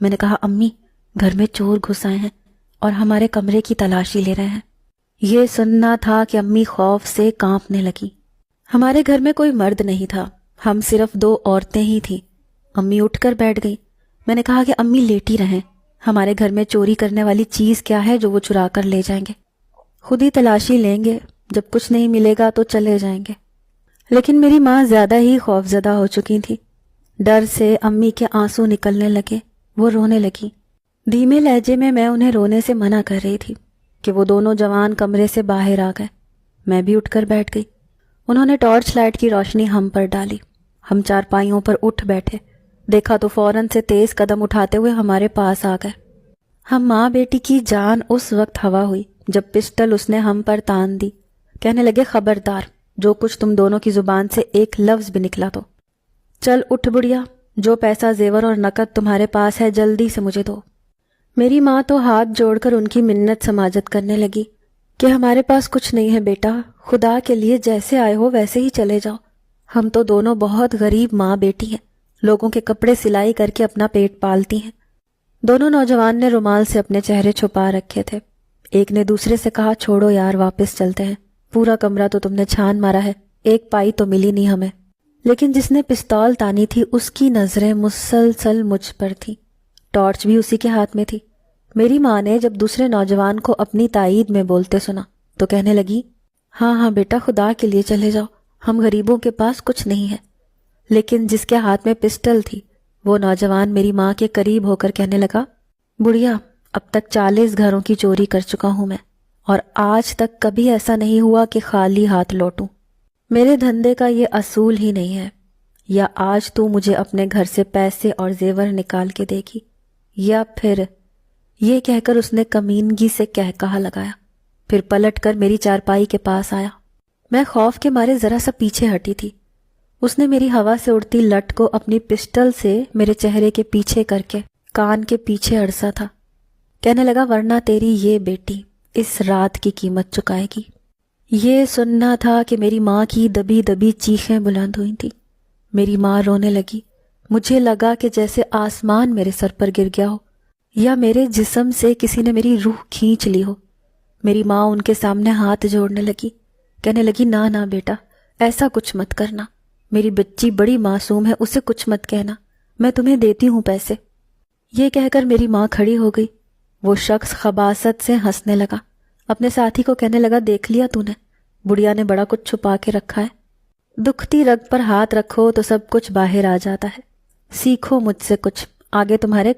میں نے کہا امی گھر میں چور گھس آئے ہیں اور ہمارے کمرے کی تلاشی لے رہے ہیں۔ یہ سننا تھا کہ امی خوف سے کانپنے لگی۔ ہمارے گھر میں کوئی مرد نہیں تھا، ہم صرف 2 عورتیں ہی تھیں۔ امی اٹھ کر بیٹھ گئی۔ میں نے کہا کہ امی لیٹی رہیں، ہمارے گھر میں چوری کرنے والی چیز کیا ہے جو وہ چرا کر لے جائیں گے؟ خود ہی تلاشی لیں گے، جب کچھ نہیں ملے گا تو چلے جائیں گے۔ لیکن میری ماں زیادہ ہی خوفزدہ ہو چکی تھی۔ ڈر سے امی کے آنسو نکلنے لگے، وہ رونے لگی۔ دھیمے لہجے میں انہیں رونے سے منع کر رہی تھی کہ وہ دونوں جوان کمرے سے باہر آ گئے۔ میں بھی اٹھ کر بیٹھ گئی۔ انہوں نے ٹارچ لائٹ کی روشنی ہم پر ڈالی۔ ہم چارپائیوں پر اٹھ بیٹھے، دیکھا تو فوراً سے تیز قدم اٹھاتے ہوئے ہمارے پاس آ گئے۔ ہم ماں بیٹی کی جان اس وقت ہوا ہوئی جب پسٹل اس نے ہم پر تان دی۔ کہنے لگے خبردار، جو کچھ تم دونوں کی زبان سے ایک لفظ بھی نکلا تو چل اٹھ بڑھیا، جو پیسہ زیور اور نقد تمہارے پاس ہے جلدی سے مجھے دو۔ میری ماں تو ہاتھ جوڑ کر ان کی منت سماجت کرنے لگی کہ ہمارے پاس کچھ نہیں ہے بیٹا، خدا کے لیے جیسے آئے ہو ویسے ہی چلے جاؤ۔ ہم تو دونوں بہت غریب ماں بیٹی ہیں، لوگوں کے کپڑے سلائی کر کے اپنا پیٹ پالتی ہیں۔ دونوں نوجوان نے رومال سے اپنے چہرے چھپا رکھے تھے۔ ایک نے دوسرے سے کہا چھوڑو یار، واپس چلتے ہیں، پورا کمرہ تو تم نے چھان مارا ہے، ایک پائی تو ملی نہیں ہمیں۔ لیکن جس نے پستول تانی تھی اس کی نظریں مسلسل مجھ پر تھیں، ٹارچ بھی اسی کے ہاتھ میں تھی۔ میری ماں نے جب دوسرے نوجوان کو اپنی تائید میں بولتے سنا تو کہنے لگی ہاں ہاں بیٹا، خدا کے لیے چلے جاؤ، ہم غریبوں کے پاس کچھ نہیں ہے۔ لیکن جس کے ہاتھ میں پسٹل تھی وہ نوجوان میری ماں کے قریب ہو کر کہنے لگا بڑھیا، اب تک 40 گھروں کی چوری کر چکا ہوں میں، اور آج تک کبھی ایسا نہیں ہوا کہ خالی ہاتھ لوٹوں۔ میرے دھندے کا یہ اصول ہی نہیں ہے، یا آج تو مجھے اپنے گھر سے پیسے اور زیور نکال کے دے گی، یا پھر… یہ کہہ کر اس نے کمینگی سے کہا لگایا، پھر پلٹ کر میری چارپائی کے پاس آیا۔ میں خوف کے مارے ذرا سا پیچھے ہٹی تھی۔ اس نے میری ہوا سے اڑتی لٹ کو اپنی پسٹل سے میرے چہرے کے پیچھے کر کے کان کے پیچھے اڑسا تھا۔ کہنے لگا ورنہ تیری یہ بیٹی اس رات کی قیمت چکائے گی۔ یہ سننا تھا کہ میری ماں کی دبی دبی چیخیں بلند ہوئی تھیں۔ میری ماں رونے لگی۔ مجھے لگا کہ جیسے آسمان میرے سر پر گر گیا ہو، یا میرے جسم سے کسی نے میری روح کھینچ لی ہو۔ میری ماں ان کے سامنے ہاتھ جوڑنے لگی، کہنے لگی نہ نہ بیٹا، ایسا کچھ مت کرنا، میری بچی بڑی معصوم ہے، اسے کچھ مت کہنا، میں تمہیں دیتی ہوں پیسے۔ یہ کہہ کر میری ماں کھڑی ہو گئی۔ وہ شخص خباثت سے ہنسنے لگا، اپنے ساتھی کو کہنے لگا دیکھ لیا تو نے، بڑھیا نے بڑا کچھ چھپا کے رکھا ہے۔ دکھتی رگ پر ہاتھ رکھو تو سب کچھ باہر آ جاتا ہے۔ سیکھو مجھ سے کچھ، آگے تمہارے